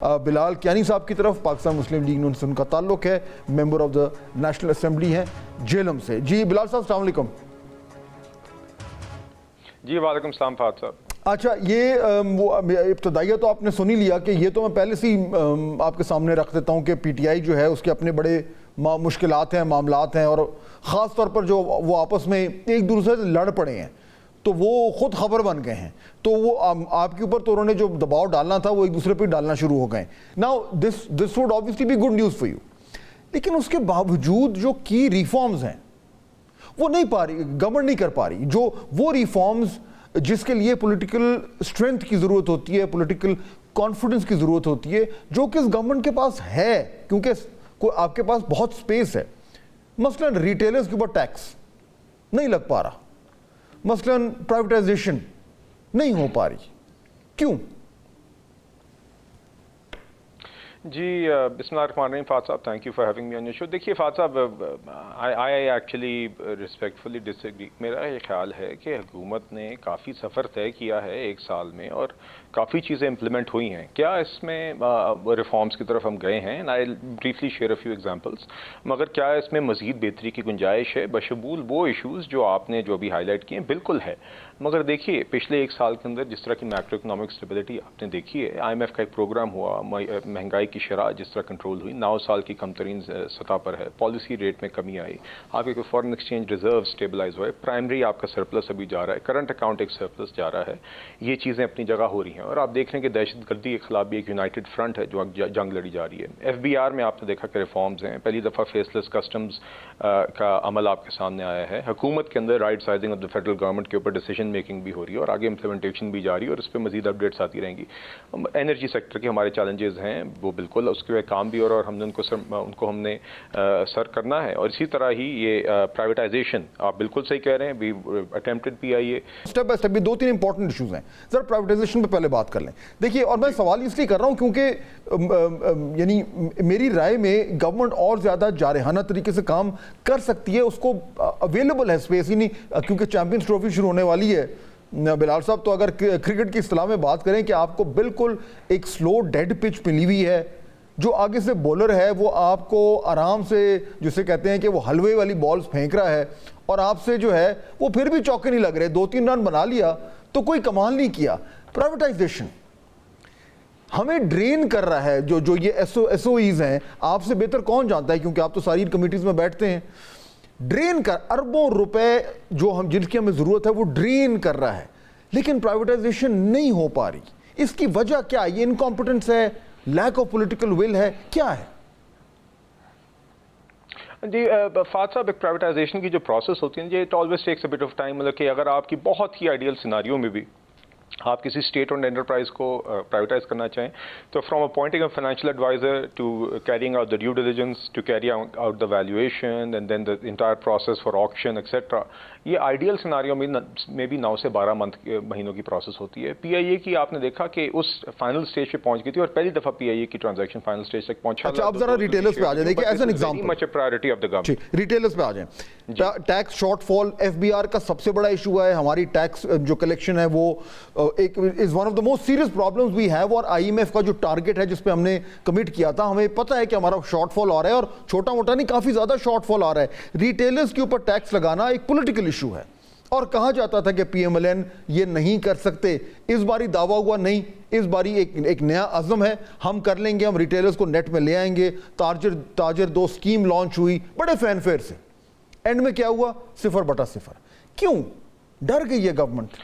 بلال کیانی صاحب کی طرف پاکستان مسلم لیگ نون سے ان کا تعلق ہے، member of the national assembly ہیں جیلم سے۔ جی بلال صاحب السلام علیکم۔ جی وعلیکم السلام فہد صاحب۔ اچھا، یہ ابتدائیہ تو آپ نے سنی لیا کہ یہ تو میں پہلے سے ہی آپ کے سامنے رکھ دیتا ہوں کہ پی ٹی آئی جو ہے اس کے اپنے بڑے مشکلات ہیں، معاملات ہیں، اور خاص طور پر جو وہ آپس میں ایک دوسرے سے لڑ پڑے ہیں تو وہ خود خبر بن گئے ہیں، تو وہ آپ کے اوپر تو انہوں نے جو دباؤ ڈالنا تھا وہ ایک دوسرے پہ ڈالنا شروع ہو گئے۔ Now this would obviously be good news for you، لیکن اس کے باوجود جو کی ریفارمز ہیں وہ نہیں پا رہی، گورنمنٹ نہیں کر پا رہی، جو وہ ریفارمز جس کے لیے پولیٹیکل اسٹرینتھ کی ضرورت ہوتی ہے، پولیٹیکل کانفیڈنس کی ضرورت ہوتی ہے، جو کہ اس گورنمنٹ کے پاس ہے کیونکہ آپ کے پاس بہت سپیس ہے۔ مثلا ریٹیلرز کے اوپر ٹیکس نہیں لگ پا رہا، مثلا پرائیویٹائزیشن نہیں ہو پا رہی، کیوں؟ جی بسم اللہ الرحمن الرحیم Fahad sahab, thank you for having me on your show. دیکھیے Fahad sahab, I actually respectfully disagree. میرا یہ خیال ہے کہ حکومت نے کافی سفر طے کیا ہے ایک سال میں، اور کافی چیزیں امپلیمنٹ ہوئی ہیں۔ کیا اس میں ریفارمز کی طرف ہم گئے ہیں؟ I briefly share a few examples, مگر کیا اس میں مزید بہتری کی گنجائش ہے؟ بشمول وہ ایشوز جو آپ نے جو ابھی ہائی لائٹ کیے ہیں، بالکل ہے، مگر دیکھیے پچھلے ایک سال کے اندر جس طرح کی میکرو اکنامک اسٹیبلٹی آپ نے دیکھی ہے، آئی ایم ایف کا ایک پروگرام ہوا، مہنگائی کی شرح جس طرح کنٹرول ہوئی، 9 سال کی کم ترین سطح پر ہے، پالیسی ریٹ میں کمی آئی، آپ کے فارن ایکسچینج ریزرو اسٹیبلائز ہوئے، پرائمری آپ کا سرپلس ابھی جا رہا ہے، کرنٹ اکاؤنٹ ایک سرپلس جا رہا ہے، یہ چیزیں اپنی جگہ ہو رہی ہیں، اور آپ دیکھ رہے ہیں کہ دہشت گردی کے خلاف بھی ایک یونائٹڈ فرنٹ ہے جو جنگ لڑی جا رہی ہے۔ ایف بی آر میں آپ نے دیکھا کہ ریفارمز ہیں، پہلی دفعہ فیس لیس کسٹمز کا عمل آپ کے سامنے آیا ہے، حکومت کے اندر right sizing of the federal government کے اوپر ڈیسیجن میکنگ بھی ہو رئی ہے، اور آگے امپلیمنٹیشن بھی جاری ہے، اور اس پہ مزید اپڈیٹس آتی رہیں گی۔ انرجی سیکٹر کے ہمارے چیلنجز ہیں، وہ بالکل اس کے کام بھی، اور ہم نے ان کو ہم نے سر کرنا ہے، اور اسی طرح ہی یہ پرائیویٹائزیشن آپ بالکل صحیح کہہ رہے ہیں، we attempted P I A step by step. 2-3 important issues ہیں، ذرا پرائیویٹائزیشن پہ پہلے بات کر لیں۔ دیکھیے، اور میں سوال اس لیے کر رہا ہوں کیونکہ یعنی میری رائے میں گورنمنٹ اور زیادہ جارحانہ طریقے سے کام کر سکتی ہے، اس کو اویلیبل ہے اسپیس، یعنی کیونکہ چیمپئنز ٹرافی شروع ہونے والی ہے بلال صاحب، تو اگر کرکٹ کی اصطلاح میں بات کریں کہ آپ کو بالکل ایک سلو ڈیڈ پچ ملی ہوئی ہے، جو آگے سے بولر ہے وہ آپ کو آرام سے، جسے کہتے ہیں کہ وہ حلوے والی بالز پھینک رہا ہے، اور آپ سے جو ہے وہ پھر بھی چوکے نہیں لگ رہے، 2-3 رن بنا لیا تو کوئی کمال نہیں کیا۔ پرائیویٹائزیشن ہمیں ڈرین کر رہا ہے، جو یہ ایس او ایز ہیں، آپ سے بہتر کون جانتا ہے کیونکہ آپ تو ساری کمیٹیز میں بیٹھتے ہیں، ڈرین کر اربوں روپے جو جن کی ہمیں ضرورت ہے وہ ڈرین کر رہا ہے، لیکن پرائیویٹائزیشن نہیں ہو پا رہی۔ اس کی وجہ کیا ہے؟ یہ انکمپٹنس ہے، لیک آف پولیٹیکل ول ہے، کیا ہے؟ جی فہد صاحب، ایک پرائیویٹائزیشن کی جو پروسیس ہوتی ہے، it always takes a but of time, مطلب کہ اگر آپ کی بہت ہی آئیڈیل سیناریو میں بھی آپ کسی اسٹیٹ اور انٹرپرائز کو پرائیویٹائز کرنا چاہیں تو from appointing a financial adviser to carrying out the due diligence to carry out the valuation and then the entire process for auction etcetera, یہ آئیڈیل سیناریو میں بھی 9 سے 12 مہینوں کی پروسیس ہوتی ہے۔ پی آئی اے کی آپ نے دیکھا کہ اس فائنل سٹیج پہ پہنچ گئی تھی، اور پہلی دفعہ پی آئی اے کی ٹرانزیکشن فائنل سٹیج تک پہنچا۔ اچھا، اب ذرا ریٹیلرز پہ آ جائیں، دیکھیں as an example much a priority of the government, retailers پہ آ جائیں۔ Tax shortfall F B R کا سب سے بڑا ایشو ہے، ہماری ٹیکس جو کلیکشن ہے وہ ایک is one of the most serious problems we have, اور آئی ایم ایف کا جو ٹارگٹ ہے جس پہ ہم نے کمٹ کیا تھا، ہمیں پتہ ہے کہ ہمارا شارٹ فال آ رہا ہے، اور چھوٹا موٹا نہیں، کافی زیادہ شارٹ فال آ رہا ہے۔ ریٹیلرز کے اوپر ٹیکس لگانا ایک پولیٹیکل ایشو ہے، اور کہا جاتا تھا کہ پی ایم ایل این یہ نہیں کر سکتے، اس باری دعویٰ ہوا نہیں، اس باری ایک نیا عزم ہے، ہم کر لیں گے، ہم ریٹیلرز کو نیٹ میں لے آئیں گے۔ تاجر 2 اسکیم لانچ ہوئی بڑے فین فیئر سے، اینڈ میں کیا ہوا؟ 0/0۔ کیوں ڈر گئی ہے گورنمنٹ؟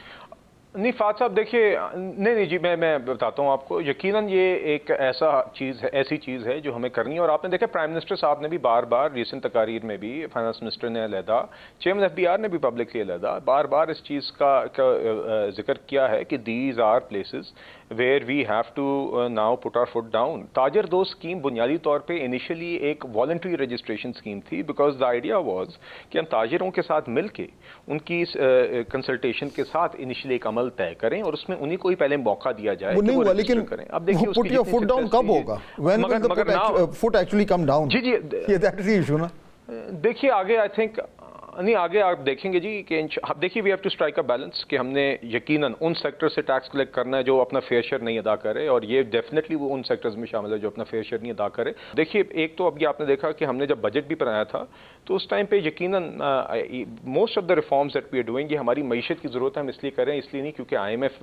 نہیں فہد صاحب، دیکھیے، نہیں جی، میں بتاتا ہوں آپ کو، یقیناً یہ ایک ایسی چیز ہے جو ہمیں کرنی ہے، اور آپ نے دیکھا پرائم منسٹر صاحب نے بھی بار بار ریسنٹ تقاریر میں بھی، فائنانس منسٹر نے علیحدہ، چیئرمین ایف بی آر نے بھی پبلکلی علیحدہ بار بار اس چیز کا ذکر کیا ہے کہ these are places where we have to now put our foot down. تاجر 2 اسکیم بنیادی طور پہ انیشلی ایک والنٹری رجسٹریشن اسکیم تھی، بیکاز دا آئیڈیا واز کہ ہم تاجروں کے ساتھ مل کے ان کی کنسلٹیشن کے ساتھ انیشلی ایک عمل طے کریں، اور اس میں انہیں کو ہی پہلے موقع دیا جائے کہ وہ رجسٹر کریں۔ اب دیکھیے put your foot down کب ہوگا؟ when will the foot actually come down؟ G that is the issue نا۔ دیکھیے آگے آئی تھنک نہیں آگے آپ دیکھیں گے جی کہ اب دیکھیے we have to strike a balance کہ ہم نے یقیناً ان سیکٹر سے ٹیکس کلیکٹ کرنا ہے جو اپنا فیئر شیئر نہیں ادا کرے، اور یہ ڈیفینیٹلی وہ ان سیکٹرز میں شامل ہے جو اپنا فیئر شیئر نہیں ادا کرے. دیکھیے ایک تو اب یہ آپ نے دیکھا کہ ہم نے جب بجٹ بھی بنایا تھا تو اس ٹائم پہ یقیناً most of the reforms that we are doing یہ ہماری معیشت کی ضرورت ہے، ہم اس لیے کریں، اس لیے نہیں کیونکہ آئی ایم ایف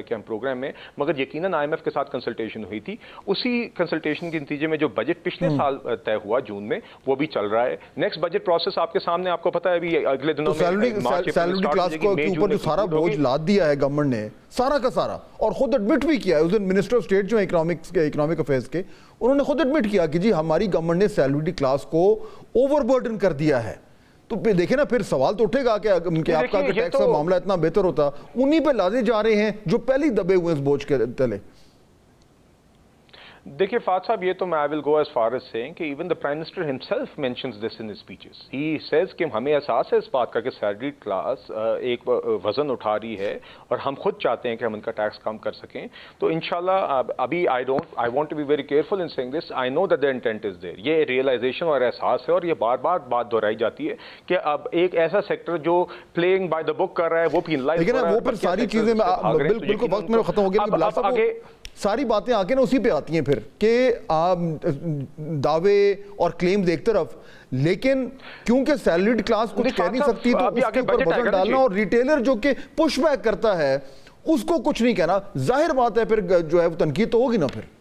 کے ہم پروگرام میں، مگر یقیناً آئی ایم ایف کے ساتھ کنسلٹیشن ہوئی تھی. اسی کنسلٹیشن کے نتیجے میں جو بجٹ پچھلے سال طے ہوا جون میں وہ بھی چل رہا ہے. نیکسٹ بجٹ پروسیس آپ کے سامنے، آپ کو پتہ ہے ابھی اگلے دنوں میں سیلری کلاس کو کے اوپر جو سارا بوجھ لاد دیا ہے گورنمنٹ نے، سارا کا سارا، اور خود ایڈمٹ بھی کیا ہے اس دن منسٹر آف اسٹیٹ جو اکنامک افیئرز کے، انہوں نے خود ایڈمٹ کیا کہ جی ہماری گورنمنٹ نے سیلری کلاس کو اوور برڈن کر دیا ہے. تو پھر دیکھیں نا، پھر سوال تو اٹھے گا کہ آپ کا ٹیکس کا معاملہ اتنا بہتر ہوتا، انہی پہ لادے جا رہے ہیں جو پہلے دبے ہوئے اس بوجھ کے تلے. دیکھیے فاد صاحب یہ تو میں I will go as far as saying کہ even the prime minister himself mentions this in speeches. He says کہ ہمیں احساس ہے اس بات کا کہ سیلری کلاس ایک وزن اٹھا رہی ہے اور ہم خود چاہتے ہیں کہ ہم ان کا ٹیکس کم کر سکیں. تو انشاءاللہ ابھی I want to be very careful in saying this. I know that the intent is there. یہ ریئلائزیشن اور احساس ہے اور یہ بار بار بات دہرائی جاتی ہے کہ اب ایک ایسا سیکٹر جو پلینگ بائی دا بک کر رہا ہے وہ پینلائز لیکن وہ پھر ساری چیزیں بالکل وقت میں ختم ہو گیا. ساری باتیں آگے نا اسی پہ آتی ہیں پھر کہ آپ دعوے اور کلیمز ایک طرف، لیکن کیونکہ سیلریڈ کلاس کچھ کہہ نہیں سکتی تو اس کے اوپر وزن ڈالنا، اور ریٹیلر جو کہ پش بیک کرتا ہے اس کو کچھ نہیں کہنا، ظاہر بات ہے پھر جو ہے وہ تنقید تو ہوگی نا پھر.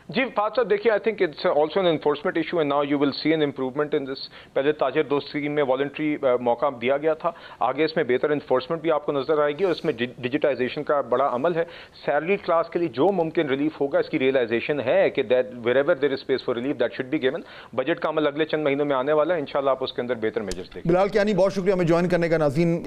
جی فاد صاحب دیکھیے I think it's also an enforcement issue and now you will see an improvement in this. پہلے تاجر دوست اسکیم میں والنٹری موقع دیا گیا تھا، آگے اس میں بہتر انفورسمنٹ بھی آپ کو نظر آئے گی اور اس میں ڈیجیٹائزیشن کا بڑا عمل ہے. سیلری کلاس کے لیے جو ممکن ریلیف ہوگا اس کی ریئلائزیشن ہے کہ wherever there is space for relief that should be given. Budget کا عمل اگلے چند مہینوں میں آنے والا ہے، انشاءاللہ آپ اس کے اندر بہتر میجرز دیکھیں. بلال کیانی بہت شکریہ ہمیں جوائن کرنے کا. ناظرین